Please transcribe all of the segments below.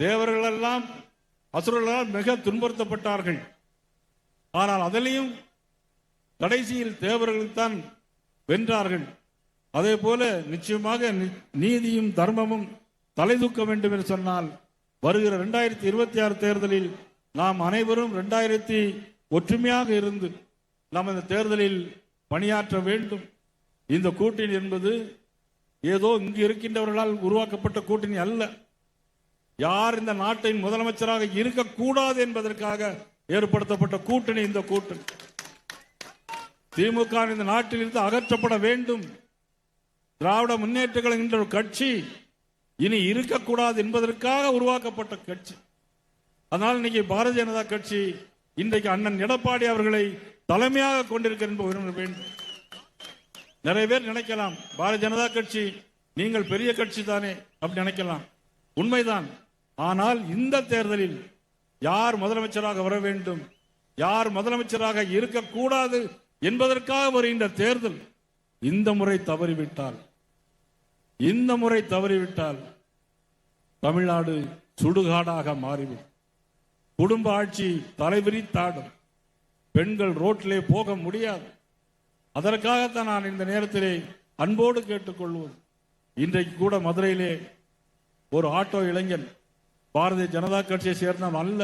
தேவர்களெல்லாம் அசுரர்களால் மிக துன்புறுத்தப்பட்டார்கள். ஆனால் அதிலையும் கடைசியில் தேவர்கள் தான் வென்றார்கள். அதே போல நிச்சயமாக நீதியும் தர்மமும் தலை தூக்க வேண்டும் என்று சொன்னால் வருகிற 2026 தேர்தலில் நாம் அனைவரும் ஒற்றுமையாக இருந்து நாம் இந்த தேர்தலில் பணியாற்ற வேண்டும். இந்த கூட்டணி என்பது ஏதோ இங்கு இருக்கின்றவர்களால் உருவாக்கப்பட்ட கூட்டணி அல்ல. யார் இந்த நாட்டின் முதலமைச்சராக இருக்கக்கூடாது என்பதற்காக ஏற்படுத்தப்பட்ட கூட்டணி இந்த கூட்டணி. திமுக இந்த நாட்டில் இருந்து அகற்றப்பட வேண்டும். திராவிட முன்னேற்ற கழகம் என்ற ஒரு கட்சி இனி இருக்கக்கூடாது என்பதற்காக உருவாக்கப்பட்ட கட்சி. அதனால் இன்னைக்கு பாரதிய ஜனதா கட்சி இன்றைக்கு அண்ணன் எடப்பாடி அவர்களை தலைமையாக கொண்டிருக்க வேண்டும். நிறைய பேர் நினைக்கலாம் பாரதிய ஜனதா கட்சி நீங்கள் பெரிய கட்சி தானே அப்படி நினைக்கலாம், உண்மைதான். ஆனால் இந்த தேர்தலில் யார் முதலமைச்சராக வர வேண்டும், யார் முதலமைச்சராக இருக்கக்கூடாது என்பதற்காக வருகின்ற தேர்தல் இந்த முறை தவறிவிட்டால் தமிழ்நாடு சுடுகாடாக மாறிவிடும். குடும்ப ஆட்சி தலைவிரித்தாடும். பெண்கள் ரோட்டிலே போக முடியாது. அதற்காகத்தான் நான் இந்த நேரத்திலே அன்போடு கேட்டுக்கொள்வது, இன்றைக்கு கூட மதுரையிலே ஒரு ஆட்டோ இளைஞன் பாரதிய ஜனதா கட்சியை சேர்ந்தவன் அல்ல,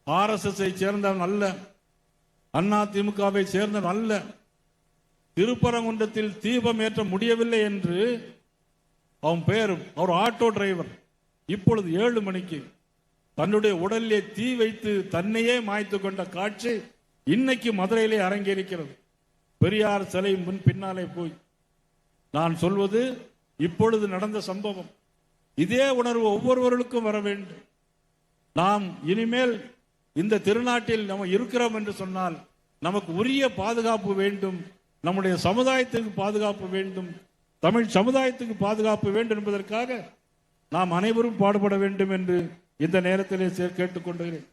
RSS சேர்ந்தவன் அல்ல, அண்ணா திமுகவை சேர்ந்தவன் அல்ல, திருப்பரங்குன்றத்தில் தீபம் ஏற்ற முடியவில்லை என்று அவன் பேரும் அவர் ஆட்டோ டிரைவர் இப்பொழுது 7 மணிக்கு தன்னுடைய உடலிலே தீ வைத்து தன்னையே மாய்த்து கொண்ட காட்சி இன்னைக்கு மதுரையிலே அரங்கேறிக்கிறது. பெரியார் சிலை முன் பின்னாலே போய் நான் சொல்வது இப்பொழுது நடந்த சம்பவம். இதே உணர்வு ஒவ்வொருவர்களுக்கும் வர வேண்டும். நாம் இனிமேல் இந்த திருநாட்டில் நம்ம இருக்கிறோம் என்று சொன்னால் நமக்கு உரிய பாதுகாப்பு வேண்டும், நம்முடைய சமுதாயத்துக்கு பாதுகாப்பு வேண்டும், தமிழ் சமுதாயத்துக்கு பாதுகாப்பு வேண்டும் என்பதற்காக நாம் அனைவரும் பாடுபட வேண்டும் என்று இந்த நேரத்திலே கேட்டுக்கொண்டுகிறேன்.